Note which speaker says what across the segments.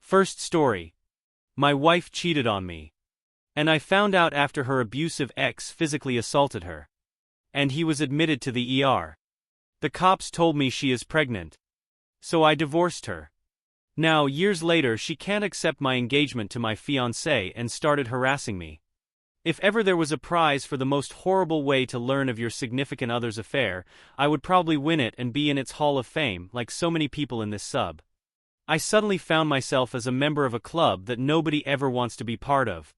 Speaker 1: First story. My wife cheated on me. And I found out after her abusive ex physically assaulted her. And he was admitted to the ER. The cops told me she is pregnant. So I divorced her. Now, years later, she can't accept my engagement to my fiancé and started harassing me. If ever there was a prize for the most horrible way to learn of your significant other's affair, I would probably win it and be in its Hall of Fame, like so many people in this sub. I suddenly found myself as a member of a club that nobody ever wants to be part of.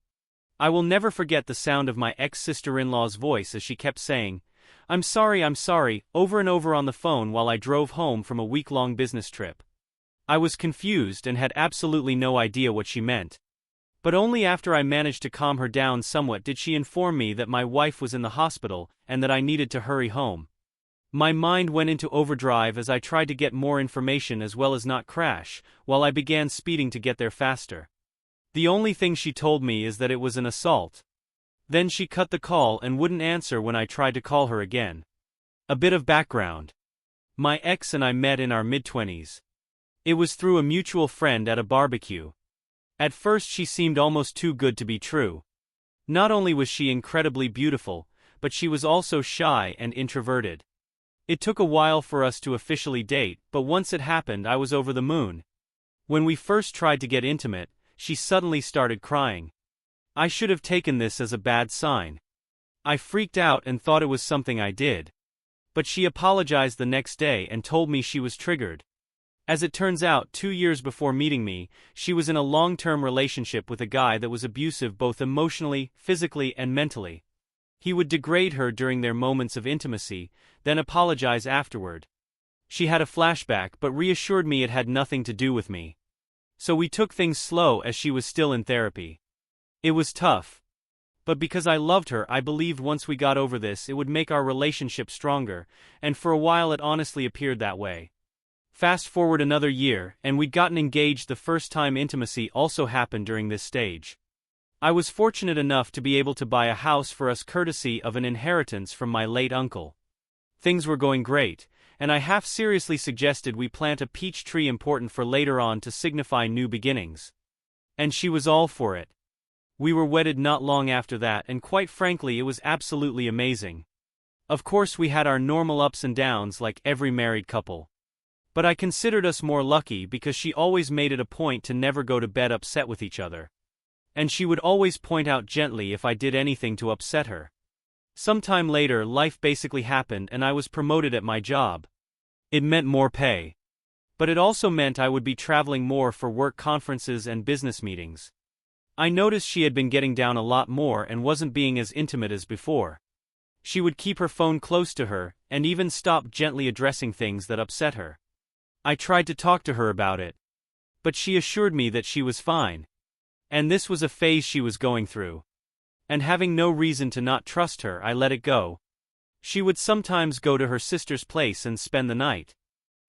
Speaker 1: I will never forget the sound of my ex-sister-in-law's voice as she kept saying, I'm sorry, over and over on the phone while I drove home from a week-long business trip. I was confused and had absolutely no idea what she meant. But only after I managed to calm her down somewhat did she inform me that my wife was in the hospital and that I needed to hurry home. My mind went into overdrive as I tried to get more information as well as not crash, while I began speeding to get there faster. The only thing she told me is that it was an assault. Then she cut the call and wouldn't answer when I tried to call her again. A bit of background. My ex and I met in our mid-20s. It was through a mutual friend at a barbecue. At first she seemed almost too good to be true. Not only was she incredibly beautiful, but she was also shy and introverted. It took a while for us to officially date, but once it happened I was over the moon. When we first tried to get intimate, she suddenly started crying. I should have taken this as a bad sign. I freaked out and thought it was something I did. But she apologized the next day and told me she was triggered. As it turns out, 2 years before meeting me, she was in a long-term relationship with a guy that was abusive both emotionally, physically, and mentally. He would degrade her during their moments of intimacy, then apologize afterward. She had a flashback but reassured me it had nothing to do with me. So we took things slow as she was still in therapy. It was tough. But because I loved her, I believed once we got over this it would make our relationship stronger, and for a while it honestly appeared that way. Fast forward another year, and we'd gotten engaged. The first time intimacy also happened during this stage. I was fortunate enough to be able to buy a house for us courtesy of an inheritance from my late uncle. Things were going great, and I half-seriously suggested we plant a peach tree important for later on to signify new beginnings. And she was all for it. We were wedded not long after that, and quite frankly it was absolutely amazing. Of course we had our normal ups and downs like every married couple. But I considered us more lucky because she always made it a point to never go to bed upset with each other. And she would always point out gently if I did anything to upset her. Sometime later, life basically happened and I was promoted at my job. It meant more pay. But it also meant I would be traveling more for work conferences and business meetings. I noticed she had been getting down a lot more and wasn't being as intimate as before. She would keep her phone close to her, and even stop gently addressing things that upset her. I tried to talk to her about it. But she assured me that she was fine. And this was a phase she was going through. And having no reason to not trust her, I let it go. She would sometimes go to her sister's place and spend the night,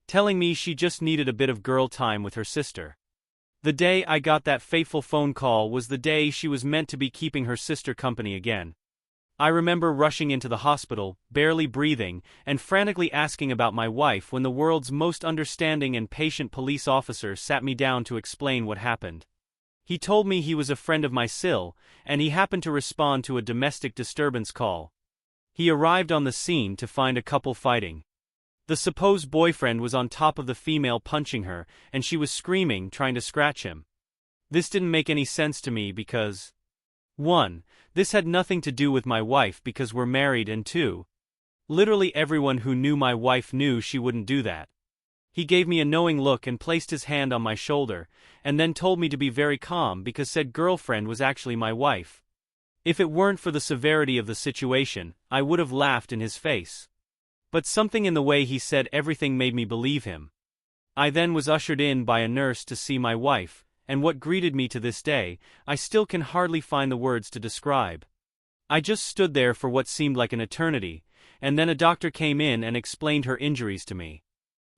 Speaker 1: telling me she just needed a bit of girl time with her sister. The day I got that fateful phone call was the day she was meant to be keeping her sister company again. I remember rushing into the hospital, barely breathing, and frantically asking about my wife when the world's most understanding and patient police officer sat me down to explain what happened. He told me he was a friend of my Sil, and he happened to respond to a domestic disturbance call. He arrived on the scene to find a couple fighting. The supposed boyfriend was on top of the female punching her, and she was screaming, trying to scratch him. This didn't make any sense to me because 1. This had nothing to do with my wife because we're married, and 2. Literally everyone who knew my wife knew she wouldn't do that. He gave me a knowing look and placed his hand on my shoulder, and then told me to be very calm because said girlfriend was actually my wife. If it weren't for the severity of the situation, I would have laughed in his face. But something in the way he said everything made me believe him. I then was ushered in by a nurse to see my wife, and what greeted me to this day, I still can hardly find the words to describe. I just stood there for what seemed like an eternity, and then a doctor came in and explained her injuries to me.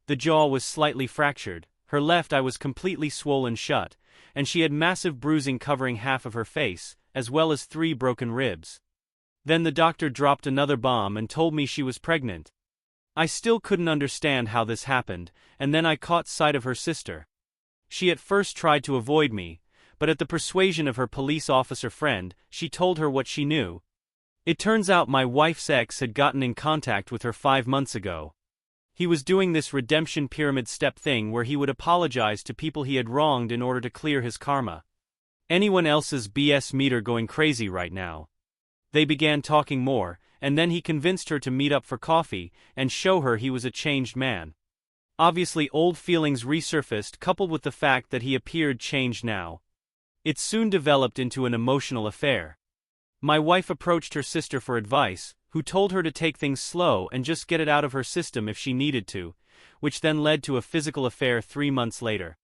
Speaker 1: The jaw was slightly fractured, her left eye was completely swollen shut, and she had massive bruising covering half of her face, as well as 3 broken ribs. Then the doctor dropped another bomb and told me she was pregnant. I still couldn't understand how this happened, and then I caught sight of her sister. She at first tried to avoid me, but at the persuasion of her police officer friend, she told her what she knew. It turns out my wife's ex had gotten in contact with her 5 months ago. He was doing this redemption pyramid step thing where he would apologize to people he had wronged in order to clear his karma. Anyone else's BS meter going crazy right now. They began talking more, and then he convinced her to meet up for coffee and show her he was a changed man. Obviously old feelings resurfaced coupled with the fact that he appeared changed now. It soon developed into an emotional affair. My wife approached her sister for advice, who told her to take things slow and just get it out of her system if she needed to, which then led to a physical affair 3 months later.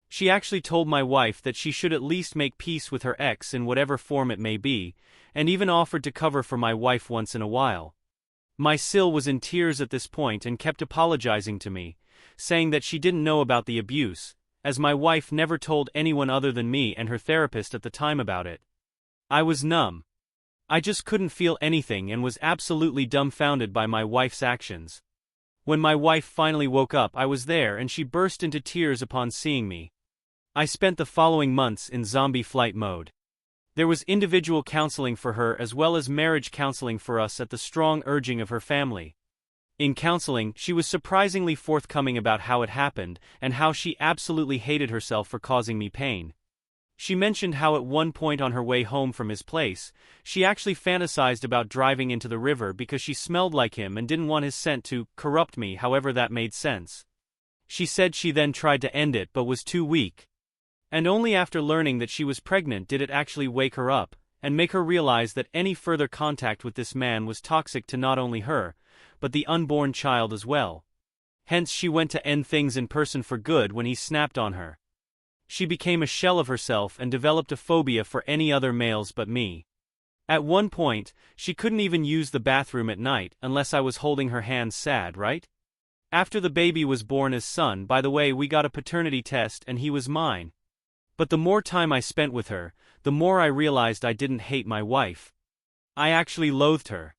Speaker 1: She actually told my wife that she should at least make peace with her ex in whatever form it may be, and even offered to cover for my wife once in a while. My sil was in tears at this point and kept apologizing to me, saying that she didn't know about the abuse, as my wife never told anyone other than me and her therapist at the time about it. I was numb. I just couldn't feel anything and was absolutely dumbfounded by my wife's actions. When my wife finally woke up, I was there and she burst into tears upon seeing me. I spent the following months in zombie flight mode. There was individual counseling for her as well as marriage counseling for us at the strong urging of her family. In counseling, she was surprisingly forthcoming about how it happened and how she absolutely hated herself for causing me pain. She mentioned how at one point on her way home from his place, she actually fantasized about driving into the river because she smelled like him and didn't want his scent to corrupt me, however that made sense. She said she then tried to end it but was too weak. And only after learning that she was pregnant did it actually wake her up and make her realize that any further contact with this man was toxic to not only her, but the unborn child as well. Hence she went to end things in person for good when he snapped on her. She became a shell of herself and developed a phobia for any other males but me. At one point, she couldn't even use the bathroom at night unless I was holding her hand sad, right? After the baby was born as son, by the way, we got a paternity test and he was mine. But the more time I spent with her, the more I realized I didn't hate my wife. I actually loathed her.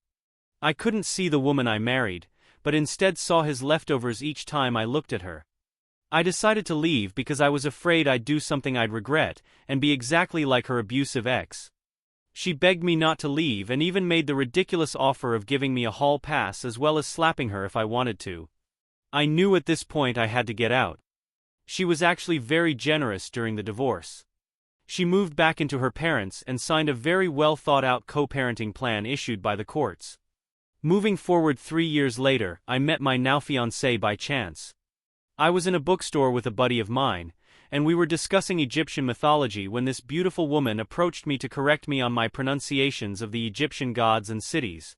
Speaker 1: I couldn't see the woman I married, but instead saw his leftovers each time I looked at her. I decided to leave because I was afraid I'd do something I'd regret and be exactly like her abusive ex. She begged me not to leave and even made the ridiculous offer of giving me a hall pass as well as slapping her if I wanted to. I knew at this point I had to get out. She was actually very generous during the divorce. She moved back into her parents and signed a very well thought out co-parenting plan issued by the courts. Moving forward 3 years later, I met my now fiancé by chance. I was in a bookstore with a buddy of mine, and we were discussing Egyptian mythology when this beautiful woman approached me to correct me on my pronunciations of the Egyptian gods and cities.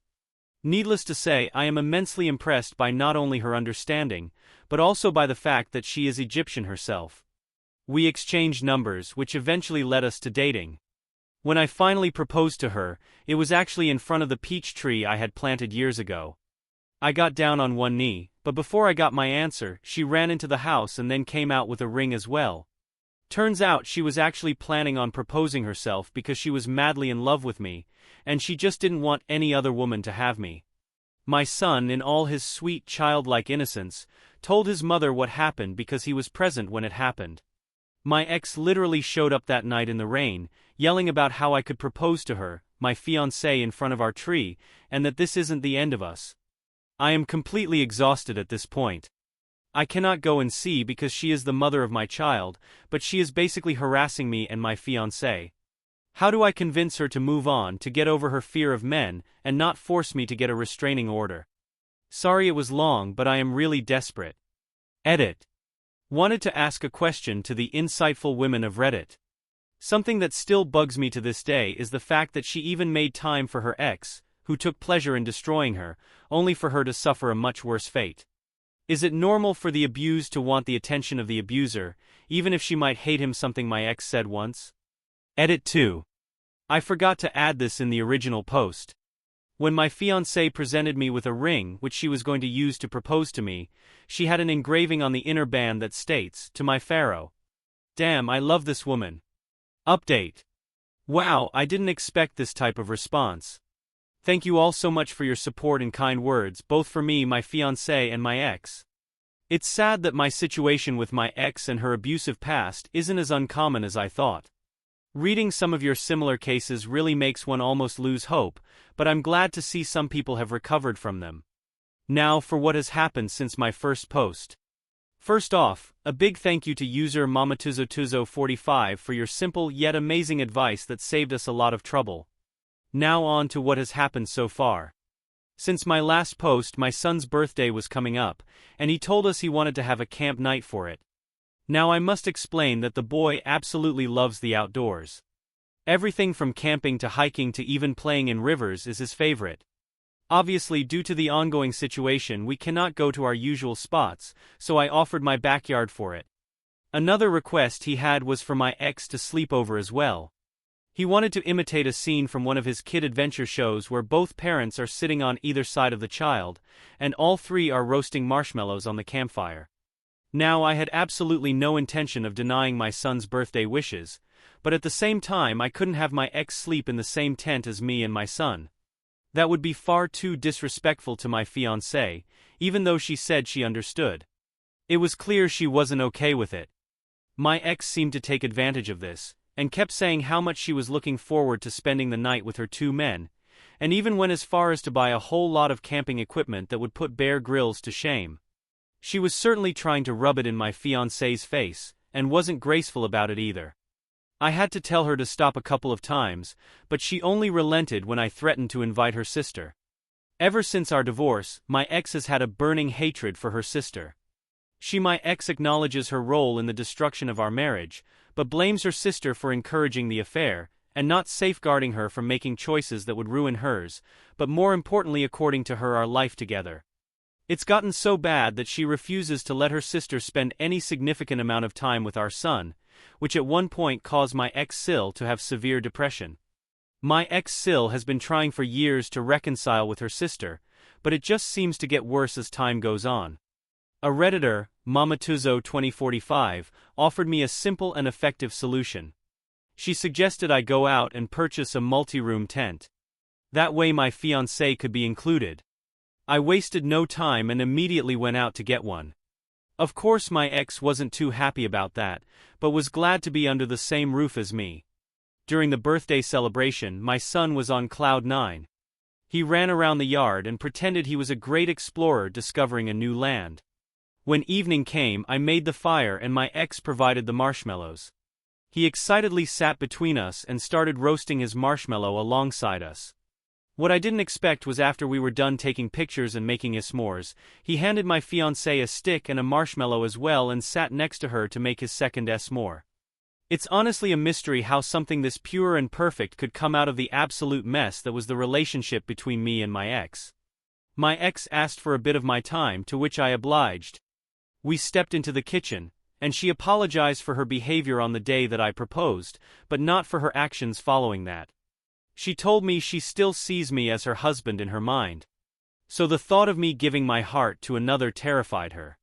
Speaker 1: Needless to say, I am immensely impressed by not only her understanding, but also by the fact that she is Egyptian herself. We exchanged numbers, which eventually led us to dating. When I finally proposed to her, it was actually in front of the peach tree I had planted years ago. I got down on one knee, but before I got my answer, she ran into the house and then came out with a ring as well. Turns out she was actually planning on proposing herself because she was madly in love with me, and she just didn't want any other woman to have me. My son, in all his sweet childlike innocence, told his mother what happened because he was present when it happened. My ex literally showed up that night in the rain, yelling about how I could propose to her, my fiancé, in front of our tree, and that this isn't the end of us. I am completely exhausted at this point. I cannot go and see because she is the mother of my child, but she is basically harassing me and my fiancé. How do I convince her to move on, to get over her fear of men, and not force me to get a restraining order? Sorry it was long, but I am really desperate. Edit. Wanted to ask a question to the insightful women of Reddit. Something that still bugs me to this day is the fact that she even made time for her ex, who took pleasure in destroying her, only for her to suffer a much worse fate. Is it normal for the abused to want the attention of the abuser, even if she might hate him? Something my ex said once. Edit 2. I forgot to add this in the original post. When my fiancée presented me with a ring which she was going to use to propose to me, she had an engraving on the inner band that states, "To my Pharaoh." Damn, I love this woman. Update. Wow, I didn't expect this type of response. Thank you all so much for your support and kind words, both for me, my fiancé, and my ex. It's sad that my situation with my ex and her abusive past isn't as uncommon as I thought. Reading some of your similar cases really makes one almost lose hope, but I'm glad to see some people have recovered from them. Now for what has happened since my first post. First off, a big thank you to user Mamatuzo45 for your simple yet amazing advice that saved us a lot of trouble. Now on to what has happened so far. Since my last post, my son's birthday was coming up, and he told us he wanted to have a camp night for it. Now I must explain that the boy absolutely loves the outdoors. Everything from camping to hiking to even playing in rivers is his favorite. Obviously, due to the ongoing situation, we cannot go to our usual spots, so I offered my backyard for it. Another request he had was for my ex to sleep over as well. He wanted to imitate a scene from one of his kid adventure shows where both parents are sitting on either side of the child, and all three are roasting marshmallows on the campfire. Now I had absolutely no intention of denying my son's birthday wishes, but at the same time I couldn't have my ex sleep in the same tent as me and my son. That would be far too disrespectful to my fiancée, even though she said she understood. It was clear she wasn't okay with it. My ex seemed to take advantage of this, and kept saying how much she was looking forward to spending the night with her two men, and even went as far as to buy a whole lot of camping equipment that would put Bear Grylls to shame. She was certainly trying to rub it in my fiancé's face, and wasn't graceful about it either. I had to tell her to stop a couple of times, but she only relented when I threatened to invite her sister. Ever since our divorce, my ex has had a burning hatred for her sister. My ex acknowledges her role in the destruction of our marriage, but blames her sister for encouraging the affair, and not safeguarding her from making choices that would ruin hers, but more importantly according to her our life together. It's gotten so bad that she refuses to let her sister spend any significant amount of time with our son, which at one point caused my ex Sil to have severe depression. My ex Sil has been trying for years to reconcile with her sister, but it just seems to get worse as time goes on. A Redditor, Mamatuzo2045, offered me a simple and effective solution. She suggested I go out and purchase a multi-room tent. That way my fiancé could be included. I wasted no time and immediately went out to get one. Of course my ex wasn't too happy about that, but was glad to be under the same roof as me. During the birthday celebration, my son was on cloud 9. He ran around the yard and pretended he was a great explorer discovering a new land. When evening came, I made the fire and my ex provided the marshmallows. He excitedly sat between us and started roasting his marshmallow alongside us. What I didn't expect was after we were done taking pictures and making his s'mores, he handed my fiancée a stick and a marshmallow as well and sat next to her to make his second s'more. It's honestly a mystery how something this pure and perfect could come out of the absolute mess that was the relationship between me and my ex. My ex asked for a bit of my time, to which I obliged. We stepped into the kitchen, and she apologized for her behavior on the day that I proposed, but not for her actions following that. She told me she still sees me as her husband in her mind. So the thought of me giving my heart to another terrified her.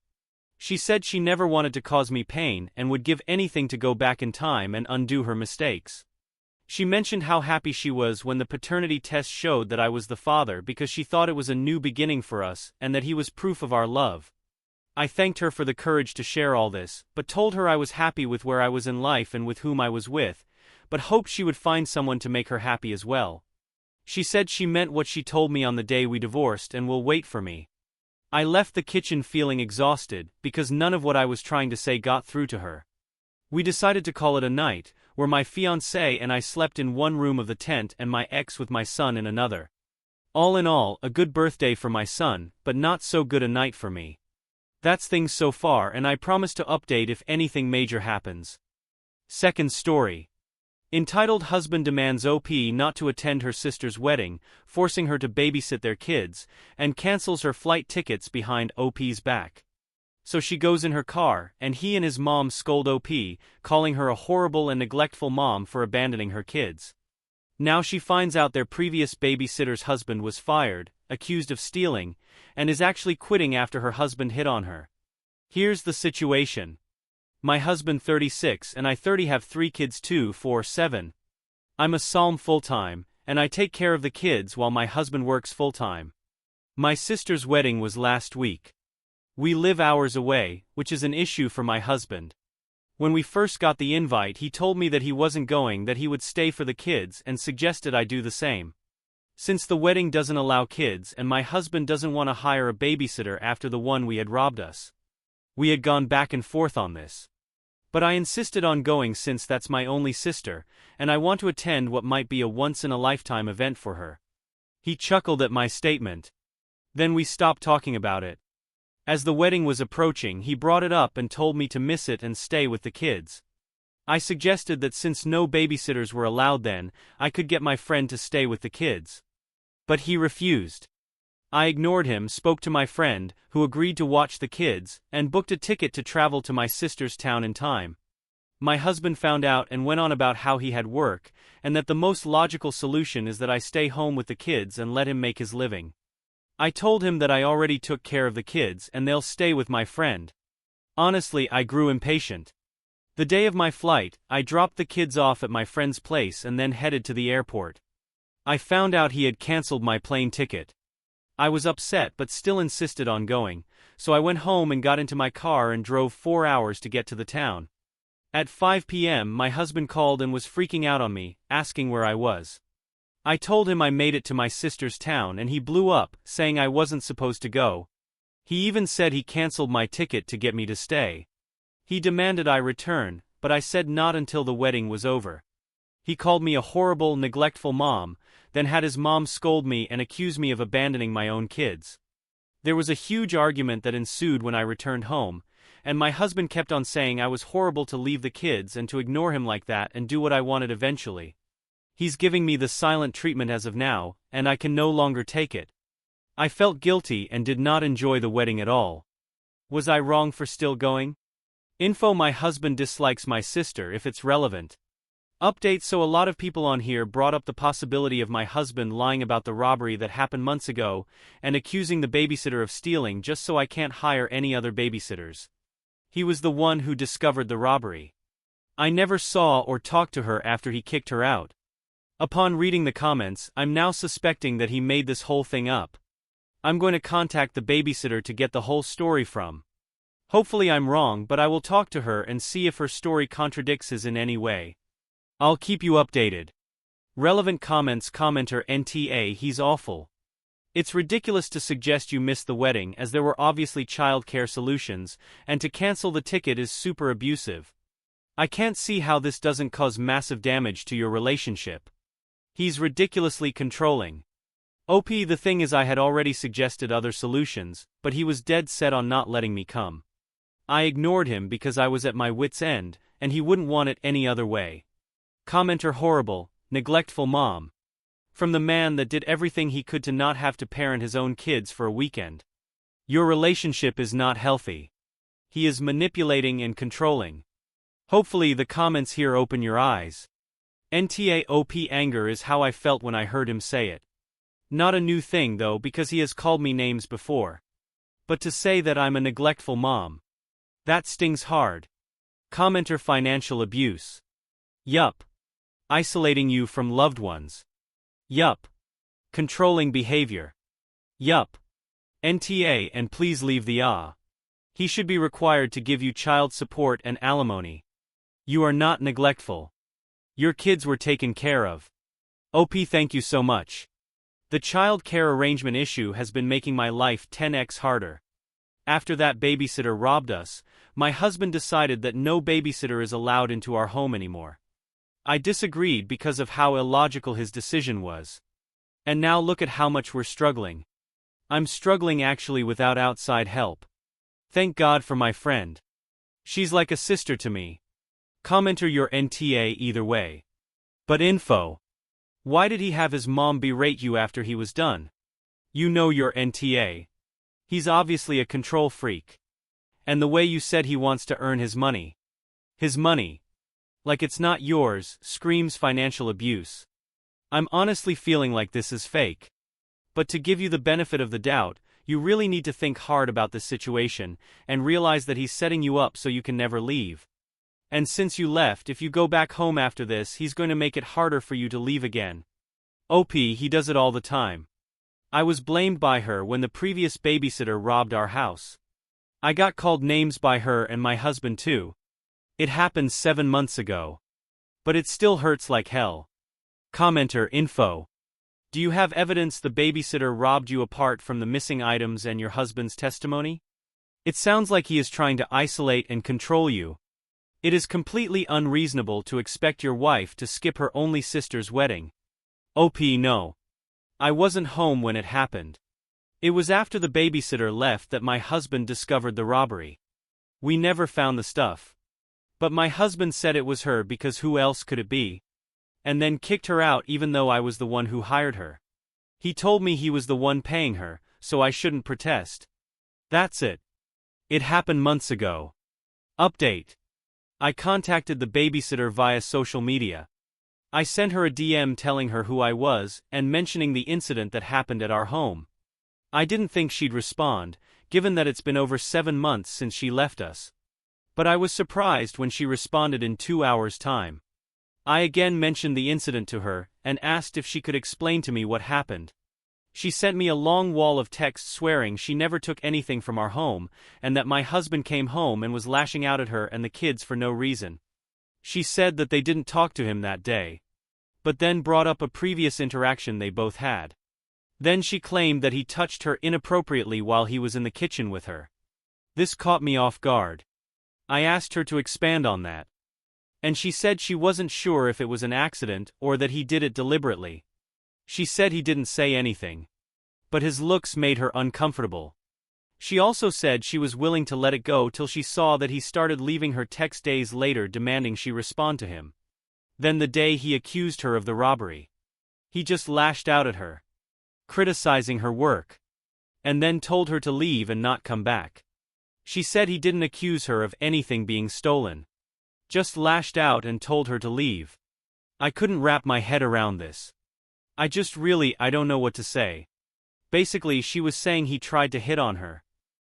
Speaker 1: She said she never wanted to cause me pain and would give anything to go back in time and undo her mistakes. She mentioned how happy she was when the paternity test showed that I was the father because she thought it was a new beginning for us and that he was proof of our love. I thanked her for the courage to share all this, but told her I was happy with where I was in life and with whom I was with, but hoped she would find someone to make her happy as well. She said she meant what she told me on the day we divorced and will wait for me. I left the kitchen feeling exhausted, because none of what I was trying to say got through to her. We decided to call it a night, where my fiancé and I slept in one room of the tent and my ex with my son in another. All in all, a good birthday for my son, but not so good a night for me. That's things so far, and I promise to update if anything major happens. Second story. Entitled Husband Demands OP Not to Attend Her Sister's Wedding, Forcing Her to Babysit Their Kids, and Cancels Her Flight Tickets Behind OP's Back. So she goes in her car, and he and his mom scold OP, calling her a horrible and neglectful mom for abandoning her kids. Now she finds out their previous babysitter's husband was fired, accused of stealing, and is actually quitting after her husband hit on her. Here's the situation. My husband 36 and I 30 have 3 kids 2, 4, 7. I'm a psalm full-time, and I take care of the kids while my husband works full-time. My sister's wedding was last week. We live hours away, which is an issue for my husband. When we first got the invite, he told me that he wasn't going, that he would stay for the kids, and suggested I do the same. Since the wedding doesn't allow kids and my husband doesn't want to hire a babysitter after the one we had robbed us. We had gone back and forth on this. But I insisted on going since that's my only sister, and I want to attend what might be a once-in-a-lifetime event for her. He chuckled at my statement. Then we stopped talking about it. As the wedding was approaching, he brought it up and told me to miss it and stay with the kids. I suggested that since no babysitters were allowed then, I could get my friend to stay with the kids. But he refused. I ignored him, spoke to my friend, who agreed to watch the kids, and booked a ticket to travel to my sister's town in time. My husband found out and went on about how he had work, and that the most logical solution is that I stay home with the kids and let him make his living. I told him that I already took care of the kids and they'll stay with my friend. Honestly, I grew impatient. The day of my flight, I dropped the kids off at my friend's place and then headed to the airport. I found out he had canceled my plane ticket. I was upset but still insisted on going, so I went home and got into my car and drove 4 hours to get to the town. At 5 p.m. my husband called and was freaking out on me, asking where I was. I told him I made it to my sister's town and he blew up, saying I wasn't supposed to go. He even said he canceled my ticket to get me to stay. He demanded I return, but I said not until the wedding was over. He called me a horrible, neglectful mom, then had his mom scold me and accuse me of abandoning my own kids. There was a huge argument that ensued when I returned home, and my husband kept on saying I was horrible to leave the kids and to ignore him like that and do what I wanted eventually. He's giving me the silent treatment as of now, and I can no longer take it. I felt guilty and did not enjoy the wedding at all. Was I wrong for still going? Info: my husband dislikes my sister if it's relevant. Update: so a lot of people on here brought up the possibility of my husband lying about the robbery that happened months ago and accusing the babysitter of stealing just so I can't hire any other babysitters. He was the one who discovered the robbery. I never saw or talked to her after he kicked her out. Upon reading the comments, I'm now suspecting that he made this whole thing up. I'm going to contact the babysitter to get the whole story from. Hopefully I'm wrong, but I will talk to her and see if her story contradicts his in any way. I'll keep you updated. Relevant comments. Commenter: NTA, he's awful. It's ridiculous to suggest you missed the wedding as there were obviously childcare solutions, and to cancel the ticket is super abusive. I can't see how this doesn't cause massive damage to your relationship. He's ridiculously controlling. OP: the thing is, I had already suggested other solutions, but he was dead set on not letting me come. I ignored him because I was at my wit's end, and he wouldn't want it any other way. Commenter: horrible, neglectful mom. From the man that did everything he could to not have to parent his own kids for a weekend. Your relationship is not healthy. He is manipulating and controlling. Hopefully the comments here open your eyes. NTA: OP, anger is how I felt when I heard him say it. Not a new thing though, because he has called me names before. But to say that I'm a neglectful mom, that stings hard. Commenter: financial abuse. Yup. Isolating you from loved ones. Yup. Controlling behavior. Yup. NTA: and please leave the He should be required to give you child support and alimony. You are not neglectful. Your kids were taken care of. OP: thank you so much. The child care arrangement issue has been making my life 10x harder. After that babysitter robbed us, my husband decided that no babysitter is allowed into our home anymore. I disagreed because of how illogical his decision was. And now look at how much we're struggling. I'm struggling actually without outside help. Thank God for my friend. She's like a sister to me. Commenter: your NTA either way. But info. Why did he have his mom berate you after he was done? You know your NTA. He's obviously a control freak. And the way you said he wants to earn his money. His money. Like it's not yours, screams financial abuse. I'm honestly feeling like this is fake. But to give you the benefit of the doubt, you really need to think hard about this situation and realize that he's setting you up so you can never leave. And since you left, if you go back home after this, he's going to make it harder for you to leave again. OP: he does it all the time. I was blamed by her when the previous babysitter robbed our house. I got called names by her and my husband too. It happened 7 months ago. But it still hurts like hell. Commenter info. Do you have evidence the babysitter robbed you apart from the missing items and your husband's testimony? It sounds like he is trying to isolate and control you. It is completely unreasonable to expect your wife to skip her only sister's wedding. OP no. I wasn't home when it happened. It was after the babysitter left that my husband discovered the robbery. We never found the stuff. But my husband said it was her because who else could it be? And then kicked her out even though I was the one who hired her. He told me he was the one paying her, so I shouldn't protest. That's it. It happened months ago. Update. I contacted the babysitter via social media. I sent her a DM telling her who I was and mentioning the incident that happened at our home. I didn't think she'd respond, given that it's been over 7 months since she left us. But I was surprised when she responded in 2 hours' time. I again mentioned the incident to her and asked if she could explain to me what happened. She sent me a long wall of text swearing she never took anything from our home and that my husband came home and was lashing out at her and the kids for no reason. She said that they didn't talk to him that day, but then brought up a previous interaction they both had. Then she claimed that he touched her inappropriately while he was in the kitchen with her. This caught me off guard. I asked her to expand on that. And she said she wasn't sure if it was an accident or that he did it deliberately. She said he didn't say anything. But his looks made her uncomfortable. She also said she was willing to let it go till she saw that he started leaving her text days later demanding she respond to him. Then the day he accused her of the robbery, he just lashed out at her, criticizing her work, and then told her to leave and not come back. She said he didn't accuse her of anything being stolen. Just lashed out and told her to leave. I couldn't wrap my head around this. I don't know what to say. Basically she was saying he tried to hit on her.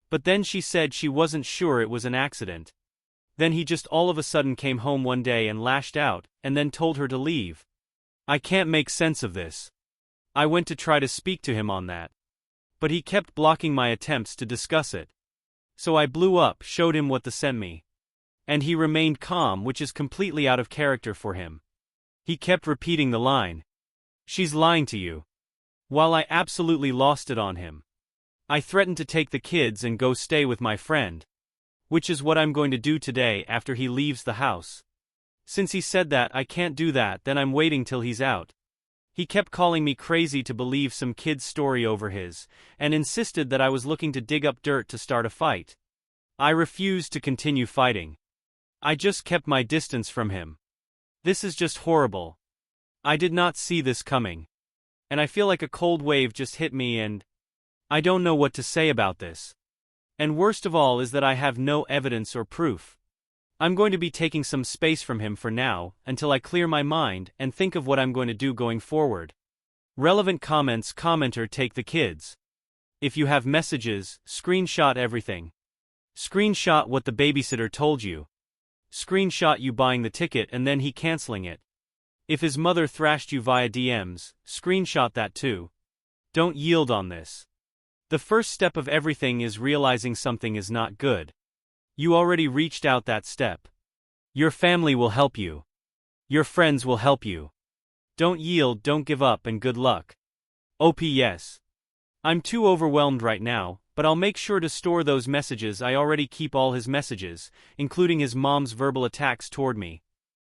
Speaker 1: But then she said she wasn't sure it was an accident. Then he just all of a sudden came home one day and lashed out, and then told her to leave. I can't make sense of this. I went to try to speak to him on that. But he kept blocking my attempts to discuss it. So I blew up, showed him what the sent me. And he remained calm, which is completely out of character for him. He kept repeating the line, "She's lying to you." While I absolutely lost it on him. I threatened to take the kids and go stay with my friend. Which is what I'm going to do today after he leaves the house. Since he said that I can't do that, then I'm waiting till he's out. He kept calling me crazy to believe some kid's story over his, and insisted that I was looking to dig up dirt to start a fight. I refused to continue fighting. I just kept my distance from him. This is just horrible. I did not see this coming. And I feel like a cold wave just hit me and I don't know what to say about this. And worst of all is that I have no evidence or proof. I'm going to be taking some space from him for now, until I clear my mind and think of what I'm going to do going forward. Relevant comments. Commenter: take the kids. If you have messages, screenshot everything. Screenshot what the babysitter told you. Screenshot you buying the ticket and then he canceling it. If his mother thrashed you via DMs, screenshot that too. Don't yield on this. The first step of everything is realizing something is not good. You already reached out that step. Your family will help you. Your friends will help you. Don't yield, don't give up, and good luck. OPS. I'm too overwhelmed right now, but I'll make sure to store those messages. I already keep all his messages, including his mom's verbal attacks toward me.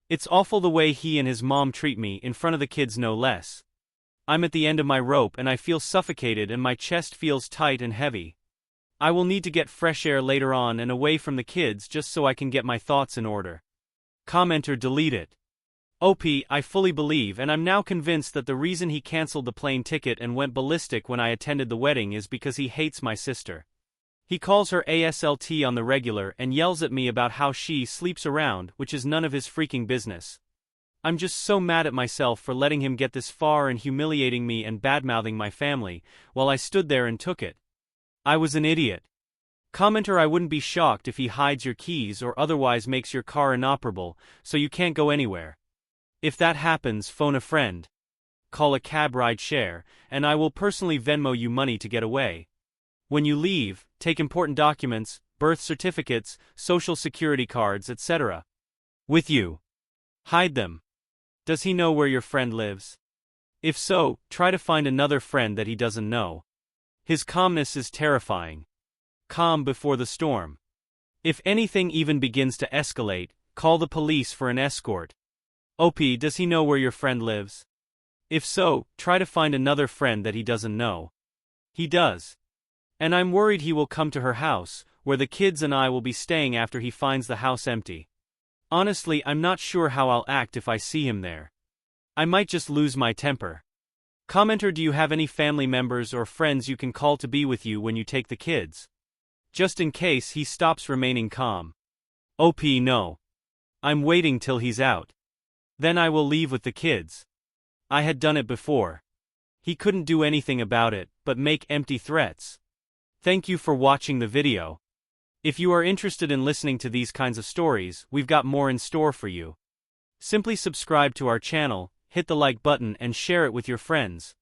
Speaker 1: It's awful the way he and his mom treat me, in front of the kids no less. I'm at the end of my rope and I feel suffocated and my chest feels tight and heavy. I will need to get fresh air later on and away from the kids just so I can get my thoughts in order. Commenter: delete it. OP, I fully believe and I'm now convinced that the reason he cancelled the plane ticket and went ballistic when I attended the wedding is because he hates my sister. He calls her ASLT on the regular and yells at me about how she sleeps around, which is none of his freaking business. I'm just so mad at myself for letting him get this far and humiliating me and badmouthing my family, while I stood there and took it. I was an idiot. Commenter: I wouldn't be shocked if he hides your keys or otherwise makes your car inoperable, so you can't go anywhere. If that happens, phone a friend. Call a cab ride share, and I will personally Venmo you money to get away. When you leave, take important documents, birth certificates, social security cards, etc. with you. Hide them. Does he know where your friend lives? If so, try to find another friend that he doesn't know. His calmness is terrifying. Calm before the storm. If anything even begins to escalate, call the police for an escort. OP, does he know where your friend lives? If so, try to find another friend that he doesn't know. He does. And I'm worried he will come to her house, where the kids and I will be staying after he finds the house empty. Honestly, I'm not sure how I'll act if I see him there. I might just lose my temper. Commenter, do you have any family members or friends you can call to be with you when you take the kids? Just in case he stops remaining calm. OP, no. I'm waiting till he's out. Then I will leave with the kids. I had done it before. He couldn't do anything about it, but make empty threats. Thank you for watching the video. If you are interested in listening to these kinds of stories, we've got more in store for you. Simply subscribe to our channel, hit the like button and share it with your friends.